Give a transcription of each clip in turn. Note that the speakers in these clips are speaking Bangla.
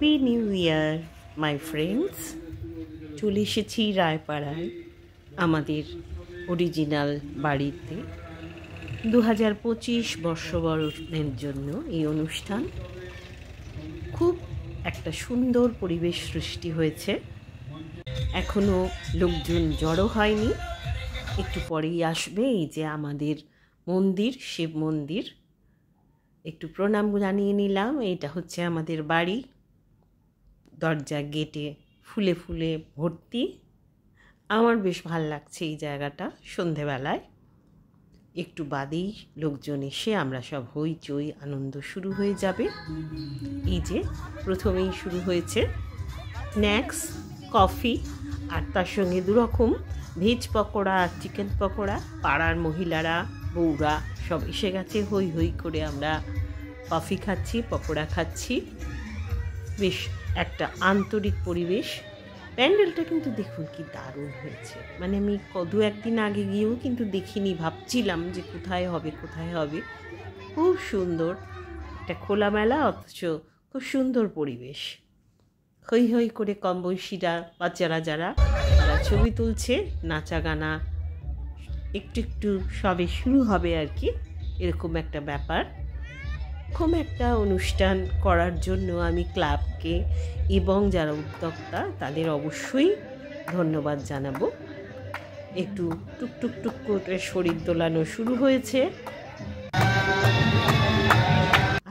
Happy new year my friends. চলে এসেছি রায়পাড়ায় আমাদের অরিজিনাল বাড়িতে 2025 বর্ষবরণের জন্য এই অনুষ্ঠান। খুব একটা সুন্দর পরিবেশ সৃষ্টি হয়েছে। এখনো লোকজন জড়ো হয়নি, একটু পরেই আসবে। এই যে আমাদের মন্দির, শিব মন্দির, একটু প্রণাম জানিয়ে নিলাম। এটা হচ্ছে আমাদের বাড়ি। দরজা গেটে ফুলে ফুলে ভর্তি। আমার বেশ ভাল লাগছে এই জায়গাটা। সন্ধেবেলায় একটু বাদেই লোকজন এসে আমরা সব হইচই আনন্দ শুরু হয়ে যাবে। এই যে প্রথমেই শুরু হয়েছে স্ন্যাক্স, কফি, আর তার সঙ্গে দুরকম ভেজ পকোড়া আর চিকেন পকোড়া। পাড়ার মহিলারা, বউরা সব এসে গেছে। হই হই করে আমরা কফি খাচ্ছি, পকোড়া খাচ্ছি। বেশ একটা আন্তরিক পরিবেশ। প্যান্ডেলটা কিন্তু দেখুন কি দারুণ হয়েছে। মানে আমি দু একদিন আগে গিয়েও কিন্তু দেখিনি, ভাবছিলাম যে কোথায় হবে। খুব সুন্দর একটা খোলামেলা, অথচ খুব সুন্দর পরিবেশ। হই হই করে কম বয়সীরা, বাচ্চারা যারা, তারা ছবি তুলছে। নাচা গানা একটু একটু সবে শুরু হবে আর কি, এরকম একটা ব্যাপার। এরকম একটা অনুষ্ঠান করার জন্য আমি ক্লাবকে এবং যারা উদ্যোক্তা তাদের অবশ্যই ধন্যবাদ জানাবো। একটু টুকটুক টুক করে শরীর দোলানো শুরু হয়েছে।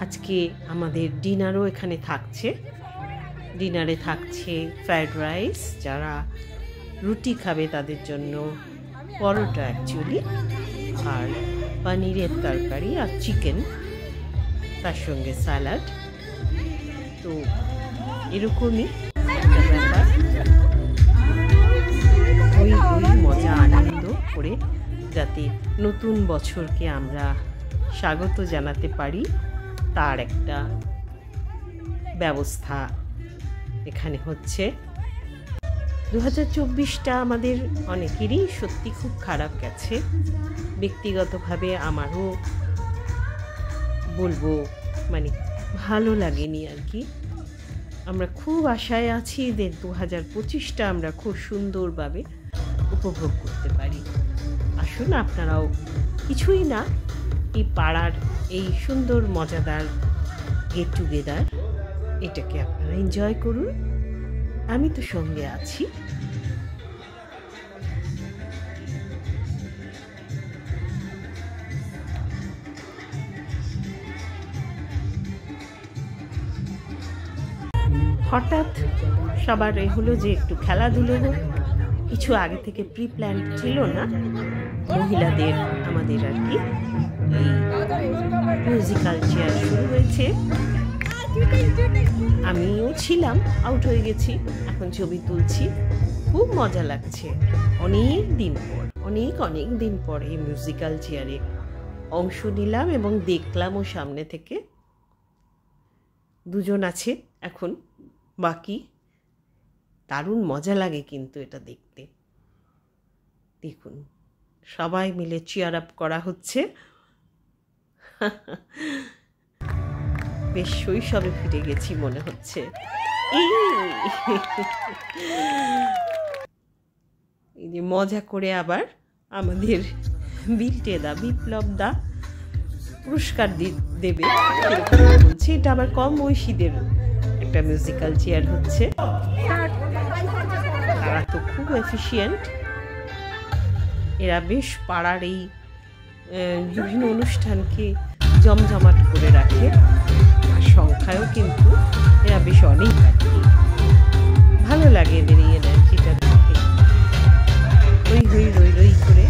আজকে আমাদের ডিনারও এখানে থাকছে। ডিনারে থাকছে ফ্রাইড রাইস, যারা রুটি খাবে তাদের জন্য পরোটা অ্যাকচুয়ালি, আর পনিরের তরকারি আর চিকেন, তার সঙ্গে স্যালাড। তো এরকমই একটা ব্যাপার। ওই মজা আনন্দ করে যাতে নতুন বছরকে আমরা স্বাগত জানাতে পারি, তার একটা ব্যবস্থা এখানে হচ্ছে। 2024টা আমাদের অনেকেরই সত্যি খুব খারাপ গেছে। ব্যক্তিগতভাবে আমারও বলবো মানে ভালো লাগেনি আর কি। আমরা খুব আশায় আছি যে 2025টা আমরা খুব সুন্দরভাবে উপভোগ করতে পারি। আসুন আপনারাও, কিছুই না, এই পাড়ার এই সুন্দর মজাদার গেট টুগেদার, এটাকে আপনারা এনজয় করুন। আমি তো সঙ্গে আছি। হঠাৎ সবার হলো যে একটু খেলাধুলো হোক। কিছু আগে থেকে প্রি প্ল্যান ছিল না মহিলাদের, আমাদের আর কি। এই মিউজিক্যাল চেয়ার শুরু হয়েছে। আমিও ছিলাম, আউট হয়ে গেছি, এখন ছবি তুলছি। খুব মজা লাগছে। অনেক দিন পর এই মিউজিক্যাল চেয়ারে অংশ নিলাম এবং দেখলামও সামনে থেকে। দুজন আছে এখন বাকি। দারুণ মজা লাগে কিন্তু এটা দেখতে। দেখুন সবাই মিলে চিয়ার আপ করা হচ্ছে। বেশ শৈশবে ফিরে গেছি মনে হচ্ছে। এই যে মজা করে আবার আমাদের বিপ্লব দা পুরস্কার দেবে বলছে। এটা আবার কম বয়সীদের একটা মিউজিক্যাল চেয়ার হচ্ছে। তারা তো খুব এফিশিয়েন্ট। এরা বেশ পাড়ার এই বিভিন্ন অনুষ্ঠানকে জমজমাট করে রাখে। আর সংখ্যায়ও কিন্তু এরা বেশ অনেক আর কি। ভালো লাগে এদের এই এনার্জিটা দেখে। রই করে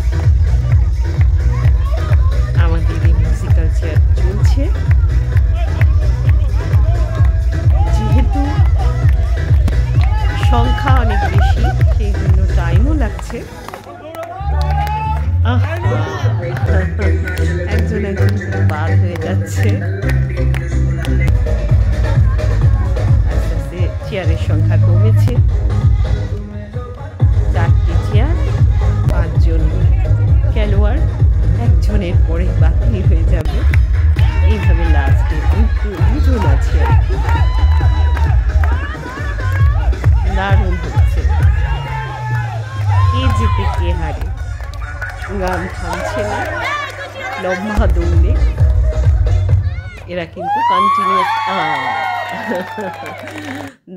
আমাদের এই মিউজিক্যাল চেয়ার চলছে। যেহেতু সংখ্যা অনেক বেশি, সেই জন্য টাইমও লাগছে। একজন বার হয়ে যাচ্ছে। আস্তে আস্তে চেয়ারের সংখ্যা কমেছে। 4টি চেয়ার, 5 জন খেলোয়াড়, একজনের পরে বাতিল হয়ে যাবে। এইভাবে লাস্টে দুজন আছে আর কি। গান থামছে না, লম্বা দৌড়ে এরা কিন্তু কন্টিনিউয়াস।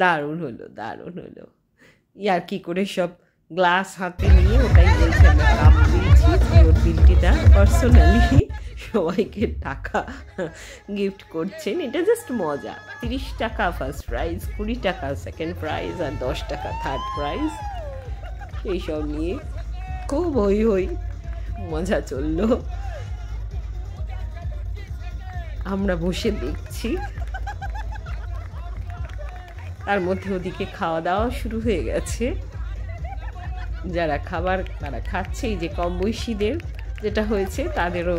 দারুণ হলো, দারুণ হলো। ইয়ার কি করে সব গ্লাস হাতে নিয়ে, ওটাই বলছে আমরা কাপ দিয়েছি। ওর দিলটিটা পার্সোনালি সবাইকে টাকা গিফট করছেন। এটা জাস্ট মজা। 30 টাকা ফার্স্ট প্রাইজ, 20 টাকা সেকেন্ড প্রাইজ, আর 10 টাকা থার্ড প্রাইজ। এইসব নিয়ে খুব হই হই মজা চললো। আমরা বসে দেখছি, তার মধ্যে ওদিকে খাওয়া দাওয়া শুরু হয়ে গেছে। যারা খাবার তারা খাচ্ছে। এই যে কম বয়সীদের যেটা হয়েছে তাদেরও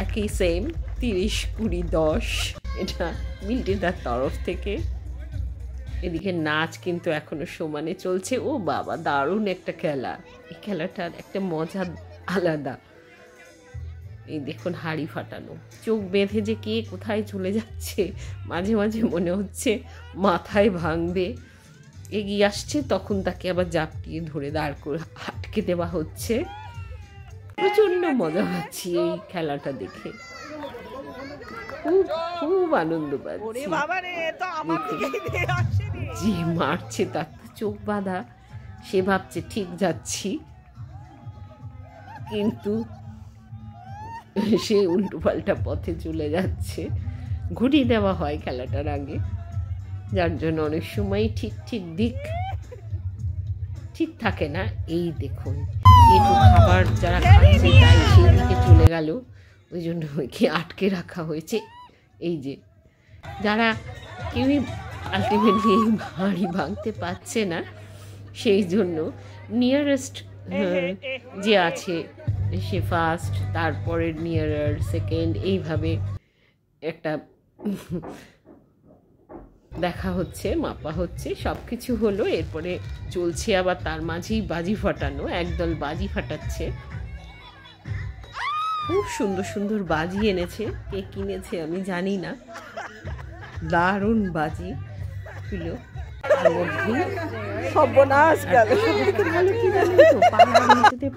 একই সেম 30, 20, 10, এটা মিল্টিদার তরফ থেকে। এদিকে নাচ কিন্তু এখনো সমানে চলছে। ও বাবা, দারুণ একটা খেলা। এই খেলাটার একটা মজা আলাদা। এই দেখুন হাঁড়ি ফাটানো, চোখ বেঁধে যে কে কোথায় চলে যাচ্ছে, মাঝে মাঝে মনে হচ্ছে মাথায় ভাঙবে। এগিয়ে আসছে, তখন তাকে আবার জাপটিয়ে ধরে দাঁড় করে আটকে দেওয়া হচ্ছে। প্রচন্ড মজা পাচ্ছি এই খেলাটা দেখে, খুব খুব আনন্দ পাচ্ছি। যে মারছে তার তো চোখ বাঁধা, সে ভাবছে ঠিক যাচ্ছি, কিন্তু সে উল্টো পাল্টা পথে চলে যাচ্ছে। ঘুরিয়ে দেওয়া হয় খেলাটার আগে, যার জন্য অনেক সময় ঠিক ঠিক দিক ঠিক থাকে না। এই দেখুন, একটু খাবার যারা খাচ্ছে তাই সেই দিকে চলে গেল, ওই জন্য ওইকে আটকে রাখা হয়েছে। এই যে যারা কেউই আলটিমেটলি হাঁড়ি ভাঙতে পারছে না, সেই জন্য নিয়ারেস্ট যে আছে সে ফার্স্ট, তারপরে নিয়ারার সেকেন্ড, এইভাবে একটা দেখা হচ্ছে, মাপা হচ্ছে, সব কিছু হলো। এরপরে চলছে আবার তার মাঝেই বাজি ফাটানো। একদল বাজি ফাটাচ্ছে, খুব সুন্দর সুন্দর বাজি এনেছে। কে কিনেছে আমি জানি না, দারুণ বাজি ছিল।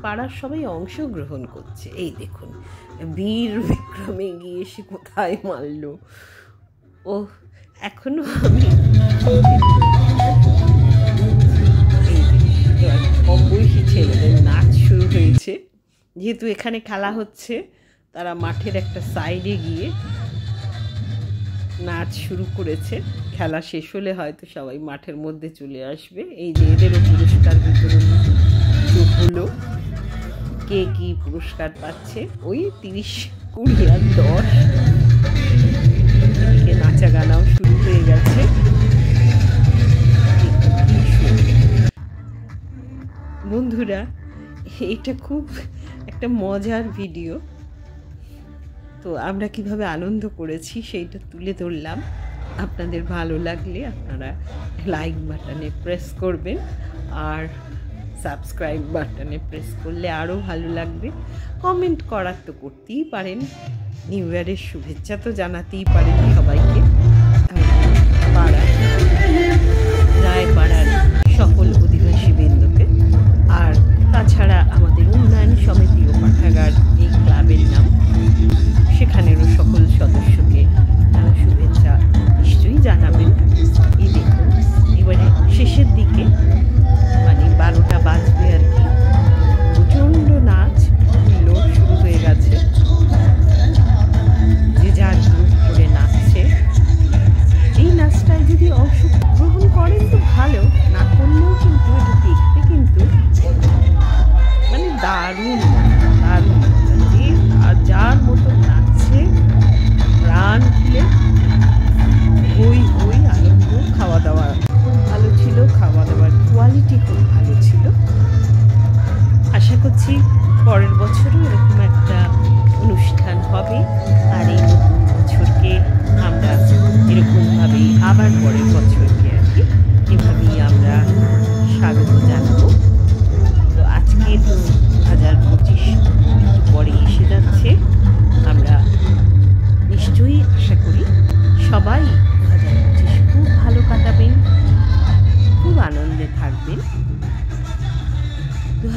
পাড়ার সবাই অংশগ্রহণ করছে। এই দেখুন, বীর বিক্রমে গিয়ে সে কোথায় মারলো। ও এখনো আমি কম বয়সী ছেলেদের নাচ শুরু হয়েছে। যেহেতু এখানে খেলা হচ্ছে, তারা মাঠের একটা সাইডে গিয়ে নাচ শুরু করেছে। খেলা শেষ হলে হয়তো সবাই মাঠের মধ্যে চলে আসবে। এই যে এদেরও পুরস্কার বিতরণ হলো। কে কি পুরস্কার পাচ্ছে, ওই 30, 20 আর 10। নাচা গানাও শুরু হয়ে গেছে। বন্ধুরা, এটা খুব একটা মজার ভিডিও। তো আমরা কিভাবে আনন্দ করেছি সেইটা তুলে ধরলাম। আপনাদের ভালো লাগলে আপনারা লাইক বাটনে প্রেস করবেন, আর সাবস্ক্রাইব বাটনে প্রেস করলে আরও ভালো লাগবে। কমেন্ট করার তো করতেই পারেন, নিউ ইয়ারের শুভেচ্ছা তো জানাতেই পারেন সবাইকে। পাড়া রায়পাড়ার সকল অধিবাসী বৃন্দকে, আর তাছাড়া আমাদের উন্নয়ন সমিতি ও পাঠাগার এই ক্লাবের নাম, সেখানেরও সকল সদস্যকে শুভেচ্ছা নিশ্চয়ই জানাবেন। এই দেখুন, এবারে শেষের দিকে মানে 12টা বাজবে আর কি, প্রচণ্ড নাচ শুরু হয়ে গেছে। যে যার গ্রুপ করে নাচছে। এই নাচটায় যদি অংশগ্রহণ করেন তো ভালো, না করলেও কিন্তু এটা দেখতে কিন্তু মানে দারুণ দারুণ।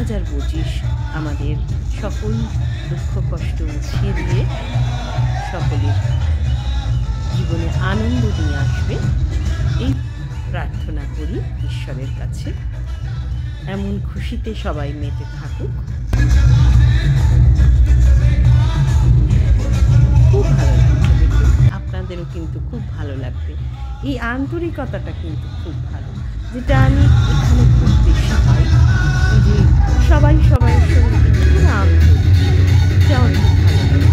2025 আমাদের সকল দুঃখ কষ্ট মুছিয়ে দিয়ে সকলের জীবনে আনন্দ নিয়ে আসবে, এই প্রার্থনা করি ঈশ্বরের কাছে। এমন খুশিতে সবাই মেতে থাকুক। খুব ভালো লাগবে দেখুন, আপনাদেরও কিন্তু খুব ভালো লাগবে। এই আন্তরিকতাটা কিন্তু খুব ভালো, যেটা আমি এখানে খুব বেশি পাই, যে সবাই সবাইয়ের সঙ্গে খুব আন্তরিক, এটাও খুব ভালো লাগে।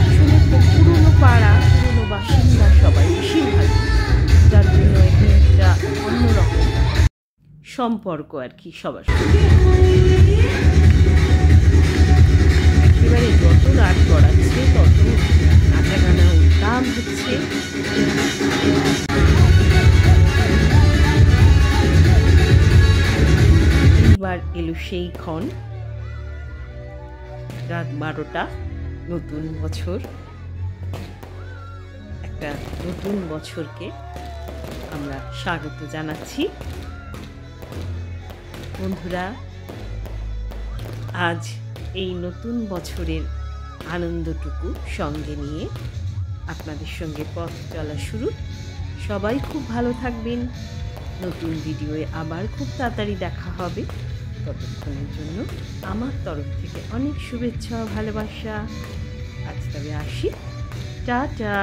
আসলে পুরনো পাড়া, পুরনো বাসিন্দা সবাই বেশিরভাগ, যার জন্য এখানে একটা অন্যরকম সম্পর্ক আর কি সবার সঙ্গে। এবারে যত রাত গড়াচ্ছে তত নাচা গানা উত্তাম হচ্ছে। এইবার এলো সেই ক্ষণ, রাত 12টা, নতুন বছর। একটা নতুন বছরকে আমরা স্বাগত জানাচ্ছি। বন্ধুরা, আজ এই নতুন বছরের আনন্দটুকু সঙ্গে নিয়ে আপনাদের সঙ্গে পথ চলা শুরু। সবাই খুব ভালো থাকবেন। নতুন ভিডিওয়ে আবার খুব তাড়াতাড়ি দেখা হবে। ততক্ষণের জন্য আমার তরফ থেকে অনেক শুভেচ্ছা ও ভালোবাসা। আজ তবে আসি, টাটা।